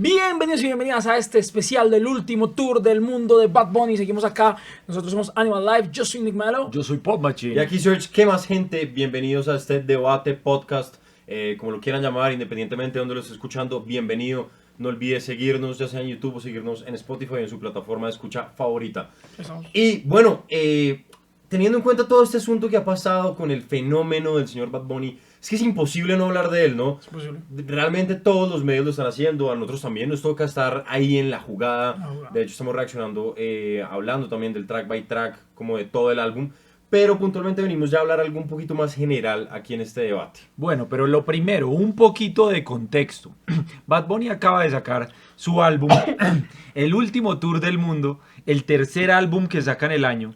Bienvenidos y bienvenidas a este especial del último tour del mundo de Bad Bunny. Seguimos acá, nosotros somos Animal Life, yo soy Nick Malo. Yo soy Pop Machine. Y aquí Serge, ¿qué más gente? Bienvenidos a este debate podcast, como lo quieran llamar, independientemente de donde lo estés escuchando, bienvenido. No olvides seguirnos, ya sea en YouTube o seguirnos en Spotify, en su plataforma de escucha favorita. Estamos. Y bueno, teniendo en cuenta todo este asunto que ha pasado con el fenómeno del señor Bad Bunny, es que es imposible no hablar de él, ¿no? Es posible. Realmente todos los medios lo están haciendo, a nosotros también nos toca estar ahí en la jugada. De hecho estamos reaccionando, hablando también del track by track, como de todo el álbum. Pero puntualmente venimos ya a hablar algo un poquito más general aquí en este debate. Bueno, pero lo primero, un poquito de contexto. Bad Bunny acaba de sacar su álbum, el último tour del mundo, el tercer álbum que saca en el año.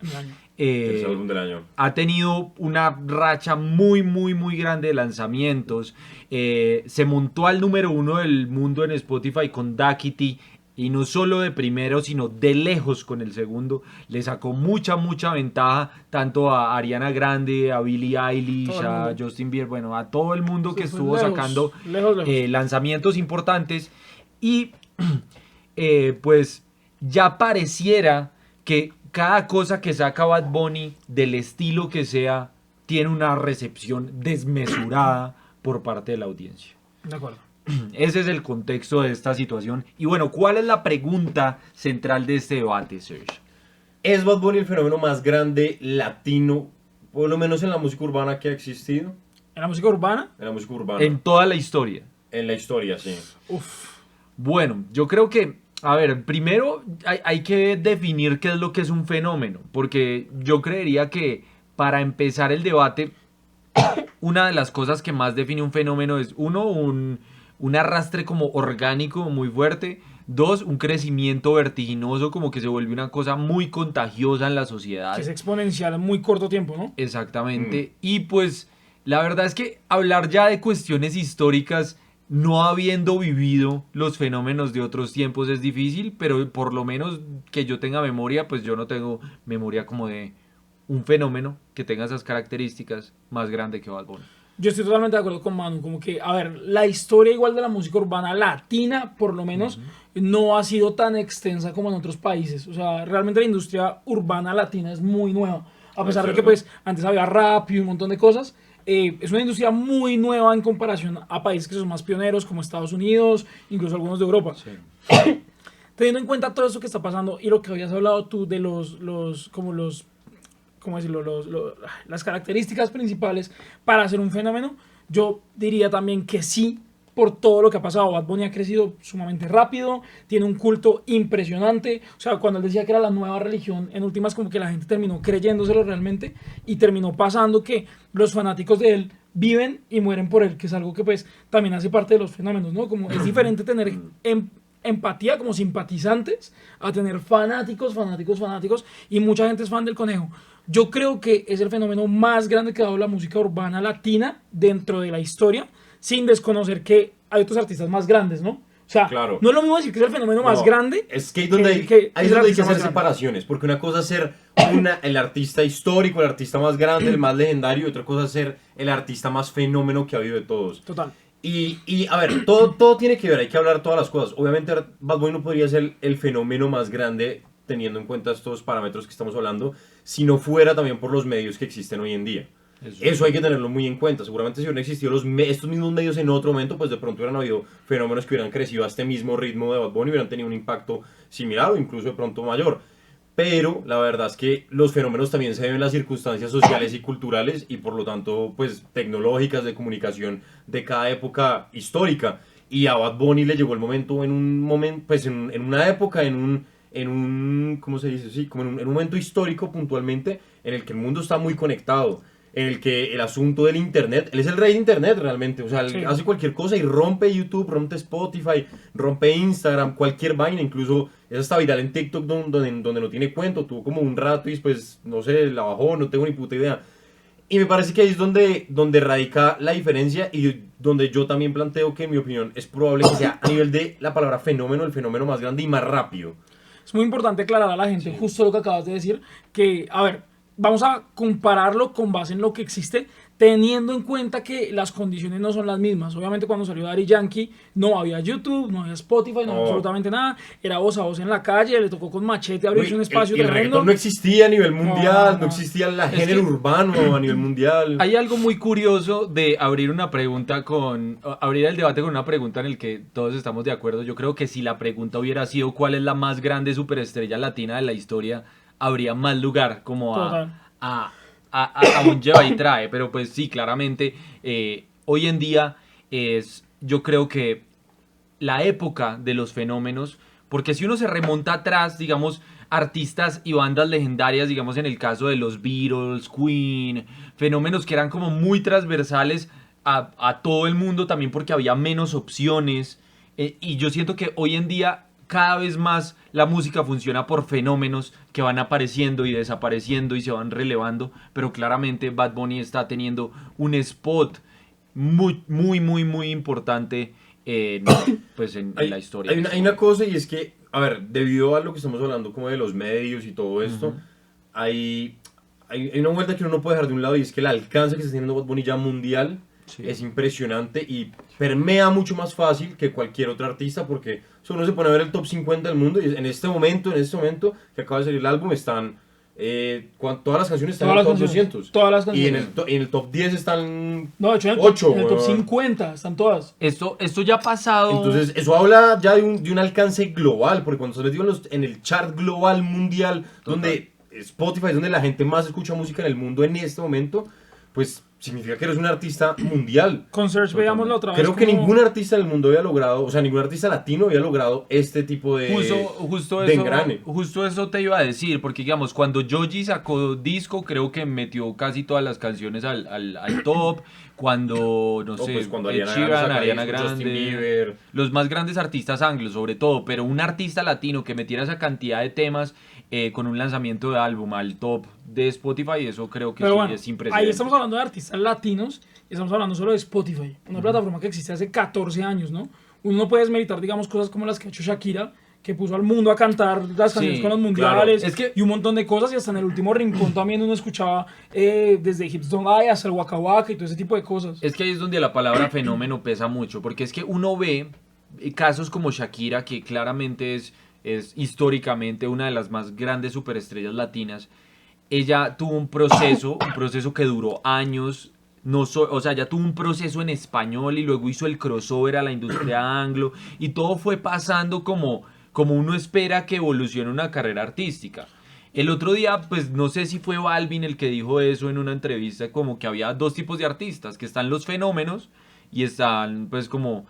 Tercer álbum del año. Ha tenido una racha muy grande de lanzamientos. Se montó al número 1 del mundo en Spotify con Daquiti. Y no solo de primero, sino de lejos con el segundo. Le sacó mucha ventaja tanto a Ariana Grande, a Billie Eilish, a Justin Bieber, bueno, a todo el mundo que estuvo sacando lanzamientos importantes. Y pues ya pareciera que cada cosa que saca Bad Bunny, del estilo que sea, tiene una recepción desmesurada por parte de la audiencia. De acuerdo. Ese es el contexto de esta situación. Y bueno, ¿cuál es la pregunta central de este debate, Serge? ¿Es Bad Bunny el fenómeno más grande latino, por lo menos en la música urbana que ha existido? ¿En la música urbana? En la música urbana. En toda la historia. En la historia, sí. Uf. Bueno, yo creo que, a ver, primero hay que definir qué es lo que es un fenómeno. Porque yo creería que para empezar el debate, una de las cosas que más define un fenómeno es, uno, un arrastre como orgánico muy fuerte. Dos, un crecimiento vertiginoso, como que se vuelve una cosa muy contagiosa en la sociedad. Que es exponencial en muy corto tiempo, ¿no? Exactamente. Y pues la verdad es que hablar ya de cuestiones históricas, no habiendo vivido los fenómenos de otros tiempos, es difícil, pero por lo menos que yo tenga memoria, pues yo no tengo memoria como de un fenómeno que tenga esas características más grande que Bad Bunny. Yo estoy totalmente de acuerdo con Manu, como que, a ver, la historia igual de la música urbana latina, por lo menos, no ha sido tan extensa como en otros países. O sea, realmente la industria urbana latina es muy nueva. A pesar de que, pues, antes había rap y un montón de cosas, es una industria muy nueva en comparación a países que son más pioneros, como Estados Unidos, incluso algunos de Europa. Sí. Teniendo en cuenta todo eso que está pasando y lo que habías hablado tú de ¿cómo decirlo? Las características principales para hacer un fenómeno, yo diría también que sí, por todo lo que ha pasado. Bad Bunny ha crecido sumamente rápido, tiene un culto impresionante. O sea, cuando él decía que era la nueva religión, en últimas como que la gente terminó creyéndoselo realmente y terminó pasando que los fanáticos de él viven y mueren por él, que es algo que pues también hace parte de los fenómenos, ¿no? Como es diferente tener empatía, como simpatizantes, a tener fanáticos, y mucha gente es fan del Conejo. Yo creo que es el fenómeno más grande que ha dado la música urbana latina dentro de la historia, sin desconocer que hay otros artistas más grandes, ¿no? O sea, claro. No es lo mismo decir que es el fenómeno más grande. Es que ahí es donde hay que hacer separaciones, porque una cosa es ser el artista histórico, el artista más grande, el más legendario, y otra cosa es ser el artista más fenómeno que ha habido de todos. Total. Y a ver, todo tiene que ver, hay que hablar todas las cosas. Obviamente Bad Bunny no podría ser el fenómeno más grande teniendo en cuenta estos parámetros que estamos hablando, si no fuera también por los medios que existen hoy en día. Eso hay que tenerlo muy en cuenta. Seguramente si hubieran existido estos mismos medios en otro momento, pues de pronto hubieran habido fenómenos que hubieran crecido a este mismo ritmo de Bad Bunny, hubieran tenido un impacto similar o incluso de pronto mayor. Pero la verdad es que los fenómenos también se deben a las circunstancias sociales y culturales y por lo tanto pues tecnológicas de comunicación de cada época histórica. Y a Bad Bunny le llegó el momento en una época, ¿cómo se dice? Sí, como en un momento histórico puntualmente en el que el mundo está muy conectado, en el que el asunto del internet, él es el rey de internet realmente, o sea, sí, hace cualquier cosa y rompe YouTube, rompe Spotify, rompe Instagram, cualquier vaina, incluso es hasta viral en TikTok donde no tiene cuento, tuvo como un rato y pues, no sé, la bajó, no tengo ni puta idea. Y me parece que ahí es donde radica la diferencia y donde yo también planteo que en mi opinión es probable que sea a nivel de la palabra fenómeno, el fenómeno más grande y más rápido. Es muy importante aclarar a la gente, justo lo que acabas de decir, que, a ver, vamos a compararlo con base en lo que existe teniendo en cuenta que las condiciones no son las mismas. Obviamente cuando salió Daddy Yankee no había YouTube, no había Spotify, no había absolutamente nada. Era voz a voz en la calle, le tocó con machete abrirse un espacio el tremendo. reggaetón no existía a nivel mundial, no no. existía el género urbano a nivel mundial. Hay algo muy curioso de abrir una pregunta abrir el debate con una pregunta en el que todos estamos de acuerdo. Yo creo que si la pregunta hubiera sido ¿cuál es la más grande superestrella latina de la historia? Habría más lugar como a un lleva y trae, pero pues sí, claramente hoy en día yo creo que la época de los fenómenos, porque si uno se remonta atrás, digamos, artistas y bandas legendarias, digamos en el caso de los Beatles, Queen, fenómenos que eran como muy transversales a todo el mundo también porque había menos opciones, y yo siento que hoy en día cada vez más la música funciona por fenómenos que van apareciendo y desapareciendo y se van relevando, pero claramente Bad Bunny está teniendo un spot muy, muy, muy, muy importante pues en la historia. Hay una cosa, y es que, a ver, debido a lo que estamos hablando como de los medios y todo esto, hay una vuelta que uno no puede dejar de un lado, y es que el alcance que está teniendo Bad Bunny ya mundial es impresionante y permea mucho más fácil que cualquier otro artista, porque uno se pone a ver el top 50 del mundo y en este momento que acaba de salir el álbum están todas las canciones están en el top 200 todas las y canciones. en el top 10 están No, de hecho en el 8, en el top 50 están todas. Esto ya ha pasado. Entonces eso habla ya de un alcance global, porque cuando se les digo en el chart global mundial, donde Spotify es donde la gente más escucha música en el mundo en este momento, pues significa que eres un artista mundial. Con Search veíamos la otra vez. Creo que ningún artista del mundo había logrado, o sea, ningún artista latino había logrado este tipo de engrane. Justo eso te iba a decir, porque digamos, cuando Joji sacó disco, creo que metió casi todas las canciones al top. Cuando, no sé, pues cuando Ed Ariana Sheeran, Ariana Grande, Justin Grande, Bieber. los más grandes artistas anglos sobre todo, pero un artista latino que metiera esa cantidad de temas con un lanzamiento de álbum al top de Spotify, eso creo que Pero sí bueno, es impresionante. ahí estamos hablando de artistas latinos y estamos hablando solo de Spotify, una plataforma que existe hace 14 años, ¿no? Uno no puede desmeritar, digamos, cosas como las que ha hecho Shakira, que puso al mundo a cantar las canciones Sí, con los mundiales, claro. Es que y un montón de cosas, y hasta en el último rincón también uno escuchaba desde Hips Don't Lie hasta el Waka Waka y todo ese tipo de cosas. Es que ahí es donde la palabra fenómeno pesa mucho, porque es que uno ve casos como Shakira, que claramente es históricamente una de las más grandes superestrellas latinas. Ella tuvo un proceso que duró años, o sea, ya tuvo un proceso en español y luego hizo el crossover a la industria anglo, y todo fue pasando como uno espera que evolucione una carrera artística. El otro día, pues no sé si fue Balvin el que dijo eso en una entrevista, como que había dos tipos de artistas, que están los fenómenos y están pues como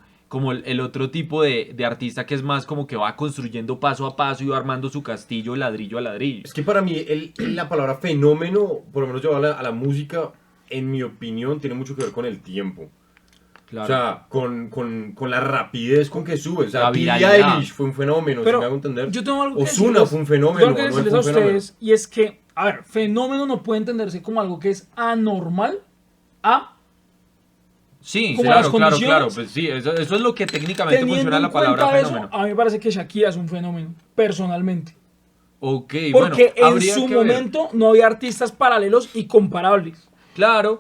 el otro tipo de artista que es más como que va construyendo paso a paso y va armando su castillo ladrillo a ladrillo. Es que para mí la palabra fenómeno, por lo menos llevada a la música, en mi opinión, tiene mucho que ver con el tiempo. Claro. O sea, con la rapidez con que sube. O sea, La Billie viralidad. Eilish fue un fenómeno, Pero si me hago entender. yo tengo algo que Ozuna decirles- fue un yo fenómeno. tengo que Anuel decirles fue a un fenómeno. ustedes, y es que, a ver, fenómeno no puede entenderse como algo que es anormal a Sí, como claro, las claro, condiciones. claro, pues sí, eso es lo que técnicamente teniendo funciona en la palabra cuenta eso, fenómeno. a mí me parece que Shakira es un fenómeno, personalmente. Ok, Porque bueno, en habría su que ver. momento no había artistas paralelos y comparables. Claro,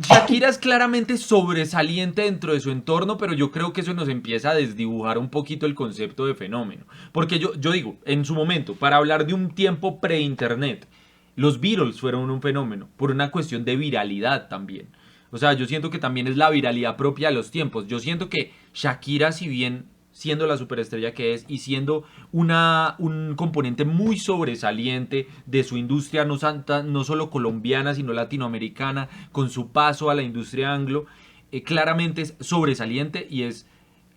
Shakira es claramente sobresaliente dentro de su entorno, pero yo creo que eso nos empieza a desdibujar un poquito el concepto de fenómeno. Porque yo digo, en su momento, para hablar de un tiempo pre-internet, los Beatles fueron un fenómeno, por una cuestión de viralidad también. O sea, yo siento que también es la viralidad propia de los tiempos. Yo siento que Shakira, si bien siendo la superestrella que es y siendo un componente muy sobresaliente de su industria, no solo colombiana, sino latinoamericana, con su paso a la industria anglo, claramente es sobresaliente y es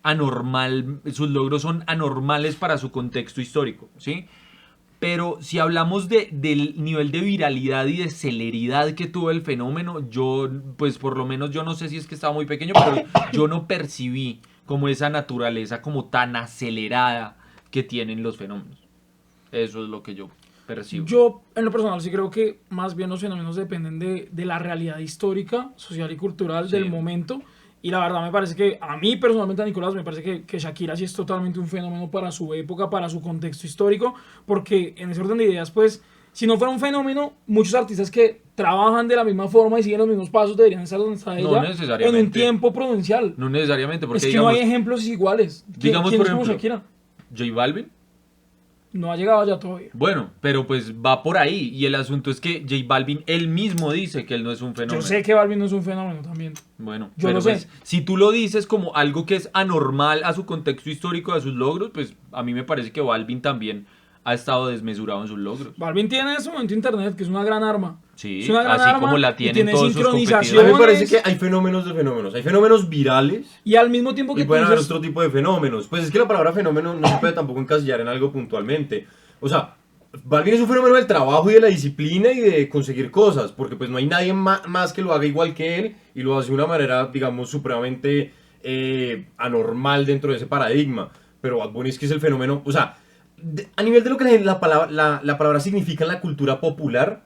anormal, sus logros son anormales para su contexto histórico, ¿sí? Pero si hablamos del nivel de viralidad y de celeridad que tuvo el fenómeno, yo, pues por lo menos yo no sé si es que estaba muy pequeño, pero yo no percibí como esa naturaleza como tan acelerada que tienen los fenómenos. Eso es lo que yo percibo. Yo, en lo personal, sí creo que más bien los fenómenos dependen de la realidad histórica, social y cultural Sí. del momento. Y la verdad me parece que, a mí personalmente, a Nicolás, me parece que Shakira sí es totalmente un fenómeno para su época, para su contexto histórico, porque en ese orden de ideas, pues, Si no fuera un fenómeno, muchos artistas que trabajan de la misma forma y siguen los mismos pasos deberían estar donde está No ella en necesariamente. un tiempo prudencial. No necesariamente, porque Es que digamos, no hay ejemplos iguales. digamos, ¿Quién por es como ejemplo, Shakira? J Balvin. No ha llegado allá todavía. Bueno, pero pues va por ahí. Y el asunto es que J Balvin él mismo dice que él no es un fenómeno. Yo sé que Balvin no es un fenómeno también. Bueno, Yo pero lo sé. pues, si tú lo dices como algo que es anormal a su contexto histórico, a sus logros, pues a mí me parece que Balvin también ha estado desmesurado en sus logros. Balvin tiene en este momento internet, que es una gran arma. Sí, Es una gran así arma como la y tienen tiene todos sus A mí sincronizaciones. me parece que hay fenómenos de fenómenos. Hay fenómenos virales Y al mismo tiempo que y tú pueden haber dices, otro tipo de fenómenos. Pues es que la palabra fenómeno no se puede tampoco encasillar en algo puntualmente. O sea, Balvin es un fenómeno del trabajo y de la disciplina y de conseguir cosas, porque pues no hay nadie más que lo haga igual que él y lo hace de una manera, digamos, supremamente anormal dentro de ese paradigma. Pero Bad Bunny es que es el fenómeno, o sea, a nivel de lo que la palabra significa en la cultura popular,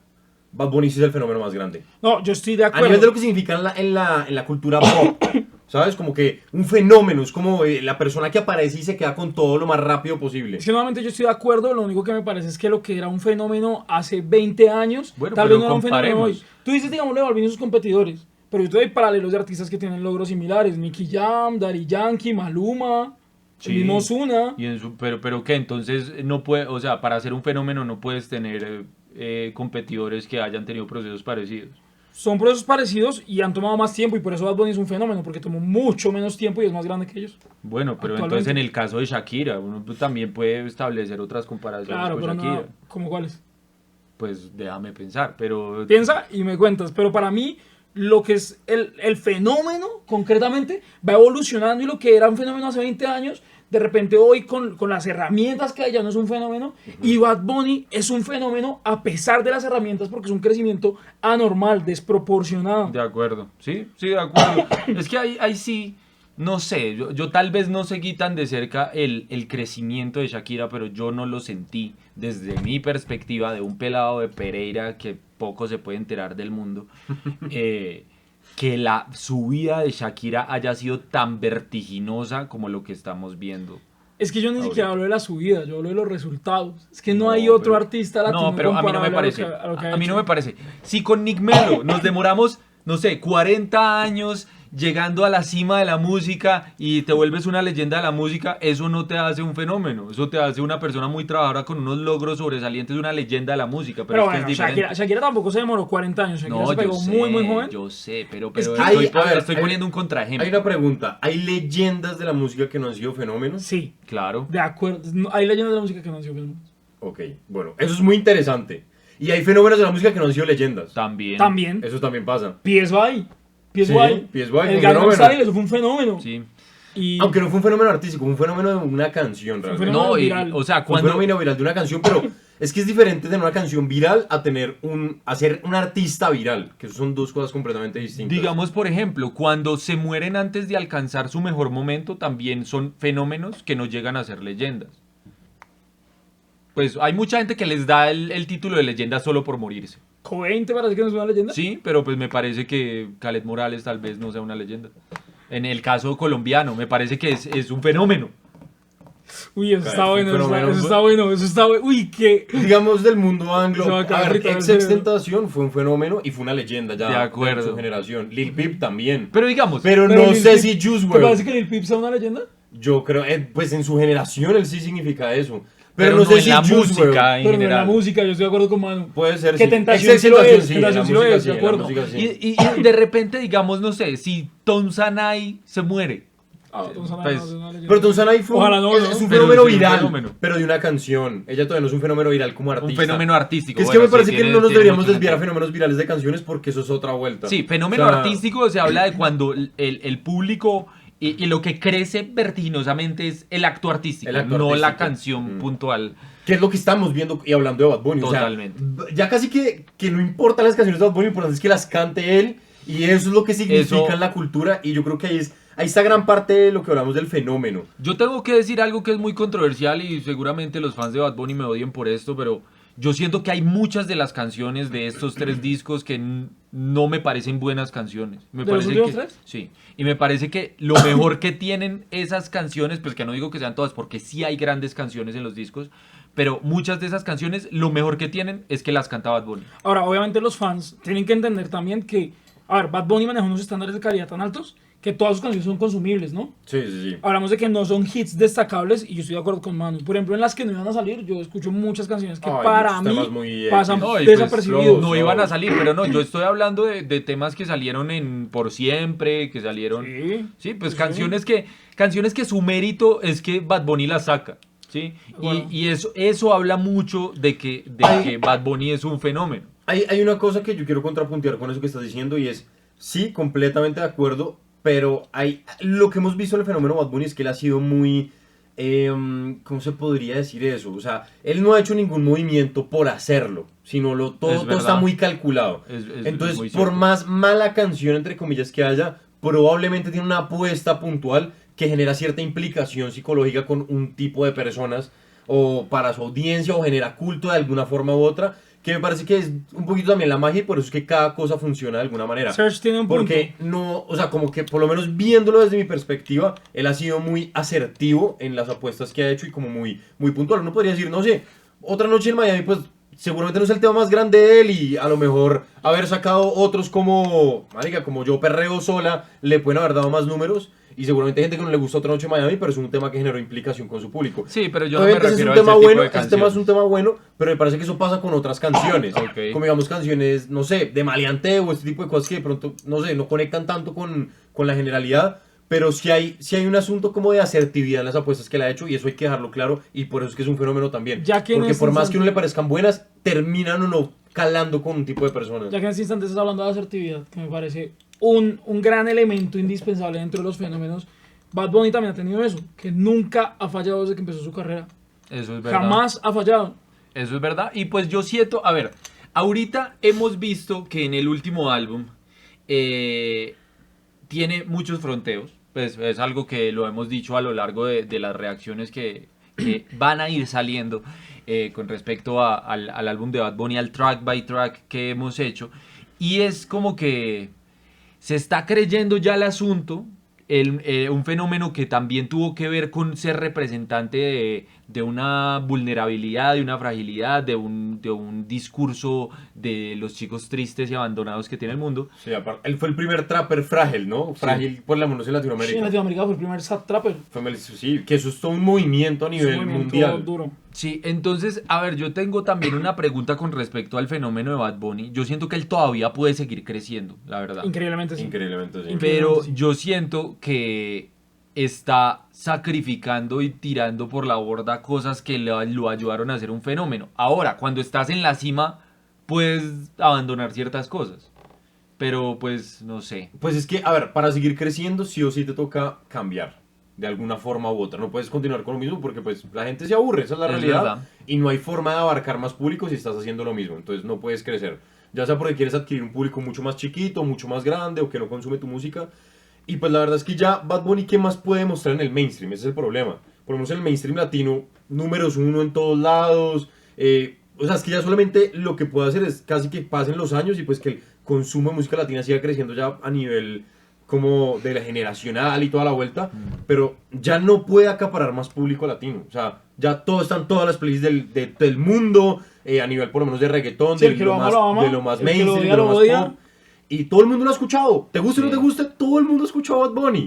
Bad Bunny sí es el fenómeno más grande. no, yo estoy de A acuerdo. nivel de lo que significa en la cultura pop, ¿sabes? Como que un fenómeno, es como la persona que aparece y se queda con todo lo más rápido posible. Es que nuevamente yo estoy de acuerdo, lo único que me parece es que lo que era un fenómeno hace 20 años, Bueno, tal pero vez no era un fenómeno comparemos. hoy. Tú dices, digamos, de Balvin y sus competidores, pero yo te doy paralelos de artistas que tienen logros similares, Nicky Jam, Daddy Yankee, Maluma, Sí. el mismo Ozuna. Y pero ¿qué? Entonces no puede, o sea, para ser un fenómeno no puedes tener competidores que hayan tenido procesos parecidos. Son procesos parecidos y han tomado más tiempo y por eso Bad Bunny es un fenómeno, porque tomó mucho menos tiempo y es más grande que ellos. Bueno, pero Actualmente. entonces en el caso de Shakira, uno también puede establecer otras comparaciones Claro, con pero Shakira. no, ¿cómo cuáles? Pues déjame pensar, pero Piensa y me cuentas, pero para mí lo que es el fenómeno concretamente va evolucionando y lo que era un fenómeno hace 20 años, de repente hoy con las herramientas que hay ya no es un fenómeno y Bad Bunny es un fenómeno a pesar de las herramientas porque es un crecimiento anormal, desproporcionado. de acuerdo, sí, de acuerdo. Es que ahí sí, no sé, yo tal vez no seguí tan de cerca el crecimiento de Shakira, pero yo no lo sentí desde mi perspectiva de un pelado de Pereira que poco se puede enterar del mundo, que la subida de Shakira haya sido tan vertiginosa como lo que estamos viendo. Es que yo ni siquiera hablo de la subida, yo hablo de los resultados. Es que no No, hay otro pero- artista latino No, pero a mí no me comparable parece. a lo que ha A mí no hecho. me parece. Si con Nick Melo nos demoramos, no sé, 40 años llegando a la cima de la música y te vuelves una leyenda de la música, eso no te hace un fenómeno. Eso te hace una persona muy trabajadora con unos logros sobresalientes, una leyenda de la música. Pero Pero, es que bueno, es diferente. Shakira tampoco se demoró 40 años. Shakira No, se yo pegó sé, muy joven. yo sé, pero Es que estoy, a ver, estoy poniendo un contraejemplo. Hay una pregunta, ¿hay leyendas de la música que no han sido fenómenos? Sí, Claro. de acuerdo. Hay leyendas de la música que no han sido fenómenos. Ok, bueno, eso es muy interesante. Y hay fenómenos de la música que no han sido leyendas. También. También. Eso también pasa. PSY. PSY. Sí, PSY, El un Gangnam fenómeno. Style, eso fue un fenómeno. Sí. Y Aunque no fue un fenómeno artístico, fue un fenómeno de una canción Fue un realmente. fenómeno No, viral. o sea, Fue un cuando... fenómeno viral de una canción, pero es que es diferente tener una canción viral a ser un artista viral, que son dos cosas completamente distintas. Digamos, por ejemplo, cuando se mueren antes de alcanzar su mejor momento, también son fenómenos que no llegan a ser leyendas. Pues hay mucha gente que les da el título de leyenda solo por morirse. Cobain, ¿te parece que no es una leyenda? Sí, pero pues me parece que Khaled Morales tal vez no sea una leyenda. En el caso colombiano, me parece que es un fenómeno. Uy, eso Claro, está fue un bueno, eso fenómeno. está bueno, eso está bueno. Uy, qué... Digamos del mundo anglo. Se va a A acabar ver, frito el Extentación fue un fenómeno y fue una leyenda ya De acuerdo. su generación. Lil Peep también. Pero digamos, Pero Pero no Lil sé Peep, si Juice ¿te parece WRLD. que Lil Peep sea una leyenda? Yo creo, pues en su generación él sí significa eso. pero no sé en si la Juice música WRLD. en Pero no en la general. música, yo estoy de acuerdo con Manu. Puede ser, Que sí. Tentación sí lo es, sí, en la Tentación sí lo música es, sí, de en la acuerdo. música sí. Y de repente, digamos, no sé, si Tom Sanai se muere. Ah, Tom Sanai Pues, no es una leyenda. Pero Tom Sanai fue Ojalá no, es ¿no? un Pero fenómeno sí, un viral, fenómeno. pero de una canción. Ella todavía no es un fenómeno viral como Un artista. fenómeno artístico. Es que bueno, me parece sí, que tiene- no nos tiene deberíamos mucho desviar a sentido. fenómenos virales de canciones porque eso es otra vuelta. Sí, fenómeno O sea, artístico se habla de cuando el público y lo que crece vertiginosamente es el acto artístico, El acto no la artístico. canción puntual. ¿Qué es lo que estamos viendo y hablando de Bad Bunny? Totalmente. O sea, ya casi que no importan las canciones de Bad Bunny, lo importante es que las cante él y eso es lo que significa Eso- en la cultura y yo creo que ahí está gran parte de lo que hablamos del fenómeno. Yo tengo que decir algo que es muy controversial y seguramente los fans de Bad Bunny me odien por esto, pero yo siento que hay muchas de las canciones de estos tres discos que no me parecen buenas canciones. Me ¿De los parece últimos que, tres? sí, y me parece que lo mejor que tienen esas canciones, pues que no digo que sean todas, porque sí hay grandes canciones en los discos, pero muchas de esas canciones, lo mejor que tienen es que las canta Bad Bunny. Ahora, obviamente los fans tienen que entender también que, a ver, Bad Bunny maneja unos estándares de calidad tan altos que todas sus canciones son consumibles, ¿no? Sí, sí, sí. Hablamos de que no son hits destacables y yo estoy de acuerdo con Manu. Por ejemplo, en las que no iban a salir, yo escucho muchas canciones que Ay, para muchos mí temas muy pasan X. No, y pues, desapercibidos. no iban a salir, pero no, yo estoy hablando de temas que salieron en Por Siempre, que salieron... Sí, Sí, pues sí. canciones que su mérito es que Bad Bunny las saca, ¿sí? Bueno. Y eso habla mucho de que Bad Bunny es un fenómeno. Hay una cosa que yo quiero contrapuntear con eso que estás diciendo y es, sí, completamente de acuerdo, pero lo que hemos visto en el fenómeno Bad Bunny es que él ha sido muy, ¿cómo se podría decir eso? O sea, él no ha hecho ningún movimiento por hacerlo, sino todo verdad. está muy calculado. Es Entonces, muy por cierto. más mala canción, entre comillas, que haya, probablemente tiene una apuesta puntual que genera cierta implicación psicológica con un tipo de personas o para su audiencia o genera culto de alguna forma u otra, que me parece que es un poquito también la magia y por eso es que cada cosa funciona de alguna manera. Serge tiene un punto. Porque no, o sea, como que por lo menos viéndolo desde mi perspectiva, él ha sido muy asertivo en las apuestas que ha hecho y como muy puntual. Uno podría decir, no sé, Otra Noche en Miami, pues seguramente no es el tema más grande de él y a lo mejor haber sacado otros como, marica, como Yo Perreo Sola, le pueden haber dado más números. Y seguramente hay gente que no le gusta Otra Noche en Miami, pero es un tema que generó implicación con su público. Sí, pero yo no me Obviamente ese es refiero un a tema ese tipo bueno, de este tema es canciones. un tema bueno, pero me parece que eso pasa con otras canciones. Ok. Como digamos canciones, no sé, de maleanteo, este tipo de cosas que de pronto, no sé, no conectan tanto con la generalidad. Pero sí hay un asunto como de asertividad en las apuestas que le ha hecho y eso hay que dejarlo claro y por eso es que es un fenómeno también. Ya que en Porque este por más que a uno instante- le parezcan buenas, terminan o no calando con un tipo de personas. Ya que en este instante estás hablando de asertividad, que me parece un gran elemento indispensable dentro de los fenómenos, Bad Bunny también ha tenido eso, que nunca ha fallado desde que empezó su carrera. Eso es verdad. Jamás ha fallado. Eso es verdad. Y pues yo siento, a ver, ahorita hemos visto que en el último álbum tiene muchos fronteos. Pues es algo que lo hemos dicho a lo largo de las reacciones que van a ir saliendo con respecto al álbum de Bad Bunny, al track by track que hemos hecho. Y es como que se está creyendo ya el asunto, un fenómeno que también tuvo que ver con ser representante de una vulnerabilidad, de una fragilidad, de un discurso de los chicos tristes y abandonados que tiene el mundo. Sí, aparte, él fue el primer trapper frágil, ¿no? Frágil por la menos en Sí, Latinoamérica. en Latinoamérica fue el primer sad trapper. Sí, que eso es todo un movimiento a Es un nivel movimiento mundial. duro. Sí, entonces, a ver, yo tengo también una pregunta con respecto al fenómeno de Bad Bunny. Yo siento que él todavía puede seguir creciendo, la verdad. Increíblemente sí. Increíblemente, sí. Pero Sí. yo siento que está sacrificando y tirando por la borda cosas que lo ayudaron a ser un fenómeno. Ahora, cuando estás en la cima, puedes abandonar ciertas cosas. Pero pues, no sé. Pues es que, a ver, para seguir creciendo sí o sí te toca cambiar. De alguna forma u otra. No puedes continuar con lo mismo porque pues la gente se aburre, esa es la Es realidad. verdad. Y no hay forma de abarcar más público si estás haciendo lo mismo. Entonces no puedes crecer. Ya sea porque quieres adquirir un público mucho más chiquito, mucho más grande o que no consume tu música. Y pues la verdad es que ya Bad Bunny, ¿qué más puede mostrar en el mainstream? Ese es el problema. Por lo menos en el mainstream latino, números uno en todos lados. O sea, es que ya solamente lo que puede hacer es casi que pasen los años y pues que el consumo de música latina siga creciendo ya a nivel como de la generacional y toda la vuelta, pero ya no puede acaparar más público latino. O sea, ya están todas las playlists del mundo, a nivel por lo menos de reggaetón, Sí, el que lo ama, lo ama. de lo más El que lo mainstream, odia, de lo lo más odia. pop. Y todo el mundo lo ha escuchado. Te guste o no Sí. te guste, todo el mundo ha escuchado a Bad Bunny.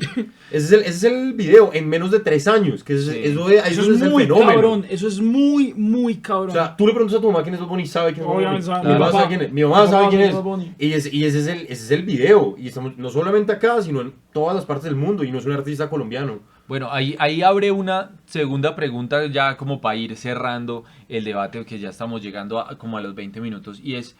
Ese es el video en menos de 3 años. Que Sí. eso Eso es es el muy fenómeno. cabrón. Eso es muy, muy cabrón. O sea, tú le preguntas a tu mamá quién es Bad Bunny y sabe quién es Bad Bunny. Obviamente sabe. Mi mamá Mi sabe papá- quién es. Mi mi mamá papá sabe quién sabe es. Bad Bunny. Y ese es el video. Y estamos no solamente acá, sino en todas las partes del mundo. Y no es un artista colombiano. Bueno, ahí abre una segunda pregunta ya como para ir cerrando el debate, que ya estamos llegando como a los 20 minutos, y es,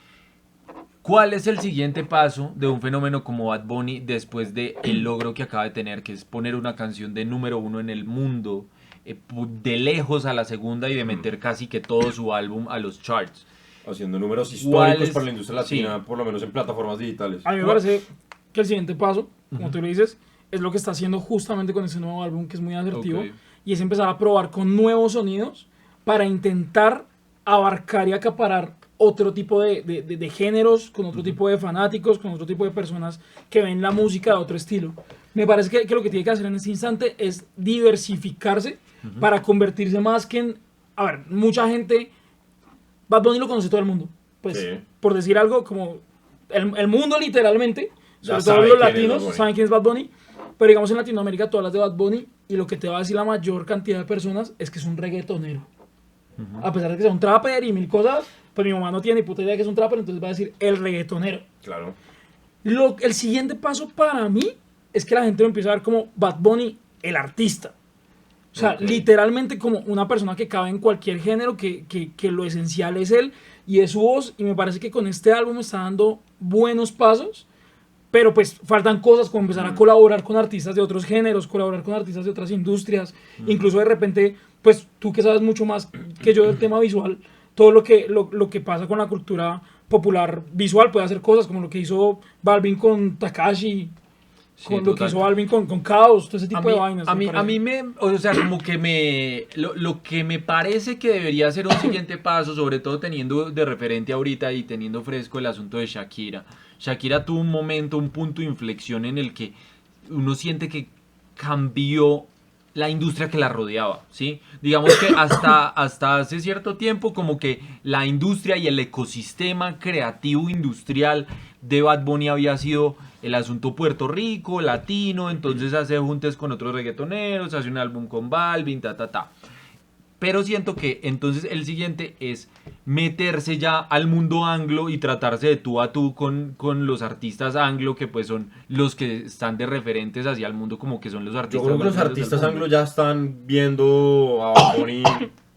¿cuál es el siguiente paso de un fenómeno como Bad Bunny después de el logro que acaba de tener, que es poner una canción de número uno en el mundo, de lejos a la segunda y de meter casi que todo su álbum a los charts? Haciendo números ¿Cuál históricos es? para la industria latina, Sí. por lo menos en plataformas digitales. A mí me parece que el siguiente paso, como tú lo dices, es lo que está haciendo justamente con ese nuevo álbum, que es muy asertivo, Ok. y es empezar a probar con nuevos sonidos para intentar abarcar y acaparar otro tipo de géneros, con otro tipo de fanáticos, con otro tipo de personas que ven la música de otro estilo. Me parece que lo que tiene que hacer en este instante es diversificarse para convertirse más que en... A ver, mucha gente... Bad Bunny lo conoce todo el mundo. Pues, Sí. por decir algo, como el mundo literalmente, Ya sobre todo sabe los quién es Bad latinos, Bunny. saben quién es Bad Bunny. Pero digamos en Latinoamérica tú hablas de Bad Bunny y lo que te va a decir la mayor cantidad de personas es que es un reggaetonero. A pesar de que sea un trapper y mil cosas, pues mi mamá no tiene ni puta idea de que es un trapper, entonces va a decir el reggaetonero. Claro. El siguiente paso para mí es que la gente lo empieza a ver como Bad Bunny, el artista. O sea, Ok. literalmente como una persona que cabe en cualquier género, que lo esencial es él y es su voz. Y me parece que con este álbum está dando buenos pasos. Pero pues faltan cosas como empezar a colaborar con artistas de otros géneros, colaborar con artistas de otras industrias. Incluso de repente, pues tú que sabes mucho más que yo del tema visual, todo lo que pasa con la cultura popular visual, puede hacer cosas como lo que hizo Balvin con Takashi, Sí, con lo que total. hizo Balvin con Chaos, todo ese tipo de vainas. a me mí, parece. o sea, como que lo que me parece que debería ser un siguiente paso, sobre todo teniendo de referente ahorita y teniendo fresco el asunto de Shakira. Shakira tuvo un momento, un punto de inflexión en el que uno siente que cambió la industria que la rodeaba, ¿sí? Digamos que hasta hace cierto tiempo como que la industria y el ecosistema creativo industrial de Bad Bunny había sido el asunto Puerto Rico, latino, entonces hace juntes con otros reggaetoneros, hace un álbum con Balvin, ta. Pero siento que entonces el siguiente es meterse ya al mundo anglo y tratarse de tú a tú con los artistas anglo, que pues son los que están de referentes hacia el mundo, como que son los Yo artistas creo que más los grandes del artistas mundo. anglos ya están viendo a Bad Bunny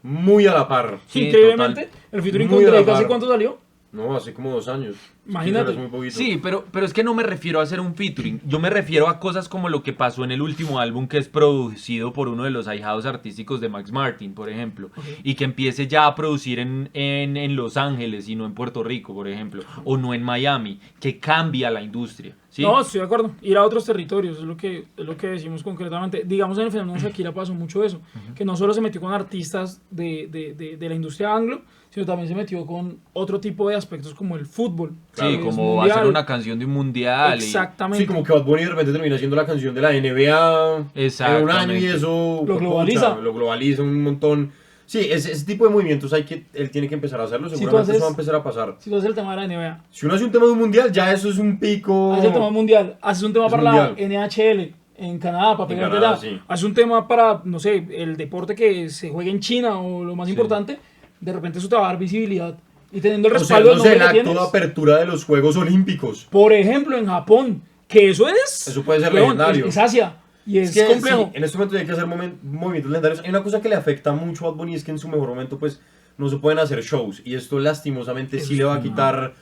muy a la par. Sí, Increíblemente, total. el featuring Muy con a la Drake, ¿hace par. cuánto salió? No, hace como 2 años. Imagínate. Es muy poquito. Sí, pero es que no me refiero a hacer un featuring. Yo me refiero a cosas como lo que pasó en el último álbum, que es producido por uno de los ahijados artísticos de Max Martin, por ejemplo. Y que empiece ya a producir en Los Ángeles y no en Puerto Rico, por ejemplo. O no en Miami. Que cambia la industria. ¿sí? No, estoy de acuerdo. Ir a otros territorios es lo que decimos concretamente. Digamos, en el fenómeno de Shakira pasó mucho eso. Que no solo se metió con artistas de la industria anglo, sino también se metió con otro tipo de aspectos como el fútbol. Sí, que es como mundial. hacer una canción de un mundial. Exactamente. Sí, como que Bad Bunny de repente termina siendo la canción de la NBA en un año y Exactamente. eso Lo globaliza. Lo globaliza un montón. Sí, ese tipo de movimientos él tiene que empezar a hacerlo. Si tú Seguramente haces- eso va a empezar a pasar. Si tú haces el tema de la NBA, Si uno hace un tema de un mundial, ya eso es un pico. haces el tema mundial, haces un tema Es para mundial. la NHL en Canadá, para En pegarte Canadá, allá. sí. Haces un tema para, no sé, el deporte que se juegue en China o lo más importante, de repente eso te va a dar visibilidad. Y teniendo el O sea, respaldo no sé, del el nombre que acto de tienes. apertura de los Juegos Olímpicos. Por ejemplo, en Japón, que eso es... Eso puede ser weón, legendario. Es Asia. Y es que complejo. sí, en este momento hay que hacer movimientos legendarios. Hay una cosa que le afecta mucho a Bad Bunny, es que en su mejor momento pues no se pueden hacer shows. Y esto lastimosamente Eso sí le va a es quitar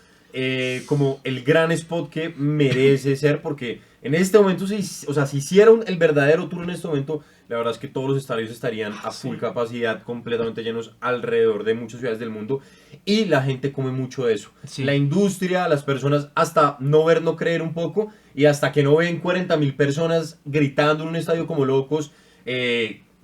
como el gran spot que merece ser. Porque en este momento, o sea, si hicieran el verdadero tour en este momento, la verdad es que todos los estadios estarían a full capacidad, completamente llenos alrededor de muchas ciudades del mundo. Y la gente come mucho de eso. Sí. La industria, las personas, hasta no ver, no creer un poco. Y hasta que no ven 40.000 personas gritando en un estadio como locos.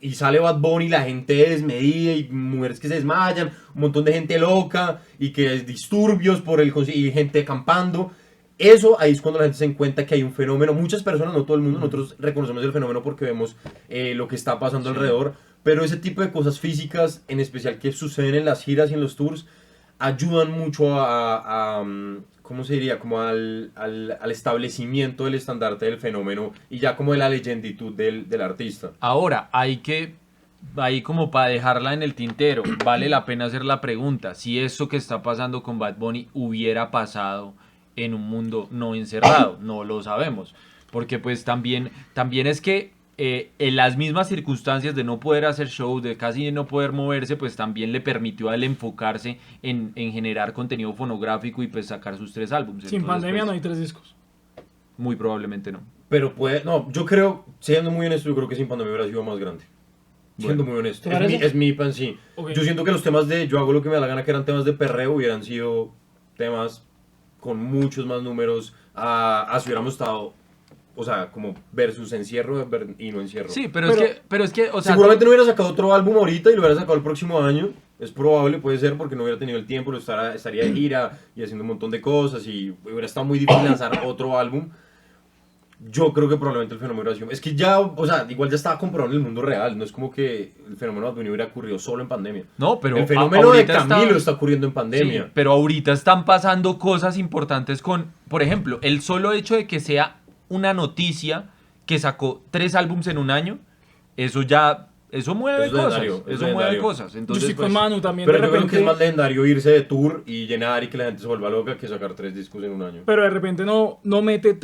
Y sale Bad Bunny, la gente desmedida y mujeres que se desmayan, un montón de gente loca y que es disturbios y gente acampando. Eso ahí es cuando la gente se da cuenta que hay un fenómeno. Muchas personas, no todo el mundo, nosotros reconocemos el fenómeno porque vemos lo que está pasando alrededor. Pero ese tipo de cosas físicas, en especial que suceden en las giras y en los tours, ayudan mucho ¿cómo se diría? Como al establecimiento del estandarte del fenómeno y ya como de la legenditud del artista. Ahora, ahí como para dejarla en el tintero, vale la pena hacer la pregunta, si eso que está pasando con Bad Bunny hubiera pasado en un mundo no encerrado, no lo sabemos, porque pues también es que en las mismas circunstancias de no poder hacer shows, de casi no poder moverse, pues también le permitió a él enfocarse en generar contenido fonográfico y pues sacar sus 3 álbumes. Sin Entonces, pandemia pues, no hay 3 discos. muy probablemente no. Pero no, yo creo, siendo muy honesto, yo creo que sin pandemia hubiera sido más grande. Siendo muy honesto. ¿Te parece? Es mi pan, sí. Ok. Yo siento que los temas de Yo hago lo que me da la gana, que eran temas de perreo, hubieran sido temas con muchos más números. Si hubiéramos estado o sea, como versus encierro y no encierro. Sí, pero es que, o sea, seguramente no hubiera sacado otro álbum ahorita y lo hubiera sacado el próximo año. Es probable, puede ser, porque no hubiera tenido el tiempo, estaría de gira y haciendo un montón de cosas y hubiera estado muy difícil lanzar otro álbum. Yo creo que probablemente el fenómeno hubiera sido... Es que ya, o sea, igual ya estaba comprobado en el mundo real. No es como que el fenómeno de Bad Bunny hubiera ocurrido solo en pandemia. No, pero el fenómeno de ahorita Camilo está ocurriendo en pandemia. Sí, pero ahorita están pasando cosas importantes con, por ejemplo, el solo hecho de que sea una noticia que sacó 3 álbumes en un año, eso mueve Eso es cosas. legendario, es Eso mueve legendario. cosas. Yo Entonces, estoy con pues, Manu también. Pero de yo creo que es repente, más legendario irse de tour y llenar y que la gente se vuelva loca que sacar 3 discos en un año. pero de repente no mete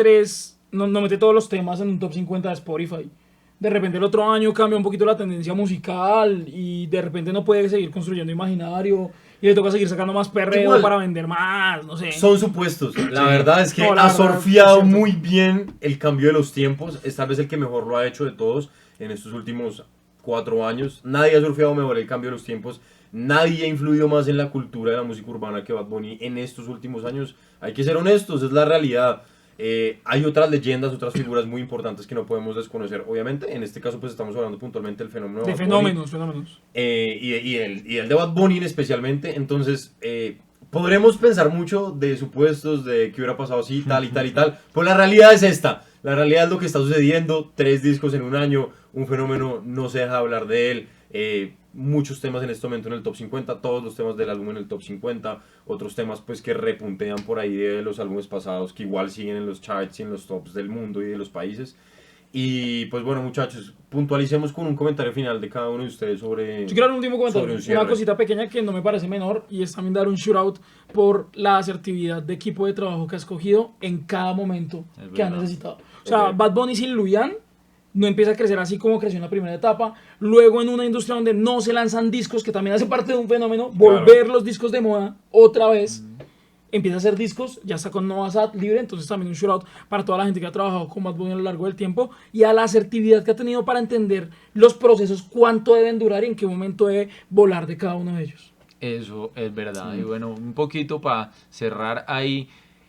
no mete todos los temas en un top 50 de Spotify. De repente el otro año cambia un poquito la tendencia musical y de repente no puede seguir construyendo imaginario y le toca seguir sacando más perreo Igual, para vender más, no sé. Son supuestos. La verdad es que No, la ha verdad, surfeado es cierto. muy bien el cambio de los tiempos. Es tal vez el que mejor lo ha hecho de todos en estos últimos 4 años. Nadie ha surfeado mejor el cambio de los tiempos. Nadie ha influido más en la cultura de la música urbana que Bad Bunny en estos últimos años. Hay que ser honestos, es la realidad. Hay otras leyendas, otras figuras muy importantes que no podemos desconocer, obviamente. En este caso, pues estamos hablando puntualmente del fenómeno De Bad Bunny, fenómenos. y el de Bad Bunny especialmente. Entonces, podremos pensar mucho de supuestos, de qué hubiera pasado así, tal y tal y tal. Pero la realidad es esta. La realidad es lo que está sucediendo. 3 discos en un año, un fenómeno, no se deja hablar de él. Muchos temas en este momento en el top 50, todos los temas del álbum en el top 50, otros temas pues que repuntean por ahí de los álbumes pasados que igual siguen en los charts y en los tops del mundo y de los países. Y pues bueno, muchachos, puntualicemos con un comentario final de cada uno de ustedes sobre... Yo quiero dar un último comentario, sobre un cierre. una cosita pequeña que no me parece menor y es también dar un shoutout por la asertividad de equipo de trabajo que ha escogido en cada momento Es que ha verdad. necesitado. O sea, Ok. Bad Bunny sin Luyan no empieza a crecer así como creció en la primera etapa. Luego en una industria donde no se lanzan discos, que también hace parte de un fenómeno, volver los discos de moda otra vez. Empieza a hacer discos, ya está con Nova Sad libre, entonces también un shoutout para toda la gente que ha trabajado con Bad Bunny a lo largo del tiempo y a la asertividad que ha tenido para entender los procesos, cuánto deben durar y en qué momento debe volar de cada uno de ellos. eso es verdad. Y bueno, un poquito para cerrar ahí.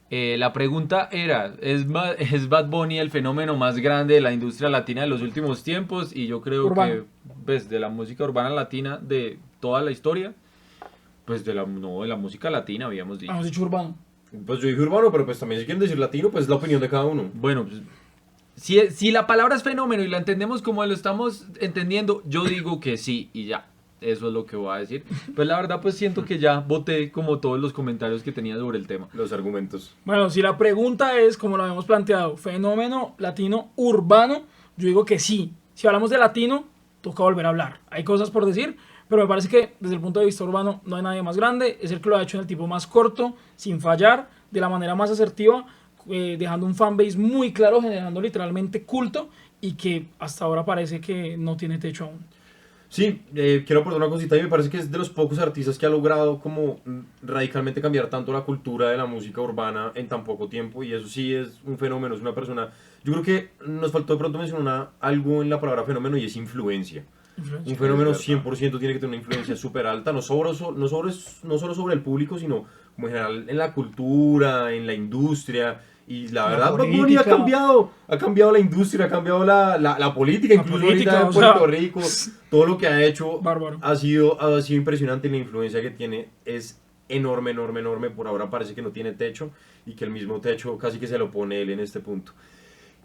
La pregunta era, ¿es Bad Bunny el fenómeno más grande de la industria latina de los últimos tiempos? Y yo creo Urbana. que, pues, de la música urbana latina de toda la historia, pues de la música latina habíamos dicho. Hemos dicho urbano. Pues yo dije urbano, pero pues también si quieren decir latino, pues es la opinión de cada uno. Bueno, pues, si la palabra es fenómeno y la entendemos como lo estamos entendiendo, yo digo que sí y ya. Eso es lo que voy a decir. Pues la verdad, pues siento que ya boté como todos los comentarios que tenía sobre el tema. Los argumentos. Bueno, si la pregunta es, como lo habíamos planteado, fenómeno latino urbano, yo digo que sí. Si hablamos de latino, toca volver a hablar. Hay cosas por decir, pero me parece que desde el punto de vista urbano no hay nadie más grande. Es el que lo ha hecho en el tipo más corto, sin fallar, de la manera más asertiva, dejando un fanbase muy claro, generando literalmente culto y que hasta ahora parece que no tiene techo aún. Sí, quiero aportar una cosita y me parece que es de los pocos artistas que ha logrado como radicalmente cambiar tanto la cultura de la música urbana en tan poco tiempo y eso sí es un fenómeno, es una persona... Yo creo que nos faltó de pronto mencionar algo en la palabra fenómeno y es influencia. Un fenómeno 100% tiene que tener una influencia súper alta, no solo sobre el público, sino como en general en la cultura, en la industria. Y la verdad, Bad Bunny ha cambiado la industria, ha cambiado la política, La incluso política, ahorita en o sea, Puerto Rico. Todo lo que ha hecho Bárbaro. ha sido impresionante y la influencia que tiene es enorme, enorme, enorme. Por ahora parece que no tiene techo y que el mismo techo casi que se lo pone él en este punto.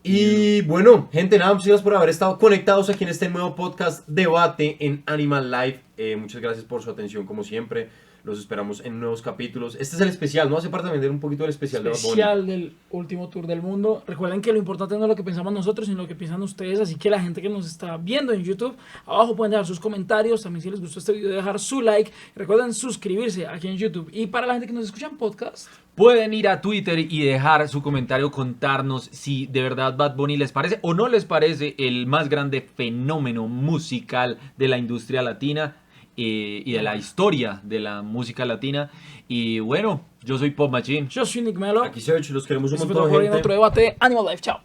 Y bueno, gente, nada, muchas gracias por haber estado conectados aquí en este nuevo podcast Debate en Animal Life. Muchas gracias por su atención como siempre. Los esperamos en nuevos capítulos. Este es el especial, ¿no? Hace parte de vender un poquito del especial de Bad Bunny. Especial del último tour del mundo. Recuerden que lo importante no es lo que pensamos nosotros, sino lo que piensan ustedes. Así que la gente que nos está viendo en YouTube, abajo pueden dejar sus comentarios. También si les gustó este video, dejar su like. Recuerden suscribirse aquí en YouTube. Y para la gente que nos escucha en podcast, Pueden ir a Twitter y dejar su comentario, contarnos si de verdad Bad Bunny les parece o no les parece el más grande fenómeno musical de la industria latina y de la historia de la música latina. Y bueno, yo soy Pop Machine. yo soy Nick Melo. Aquí se ve, los queremos un Esto fue montón, todo por hoy en gente. otro debate Animal Life. Chao.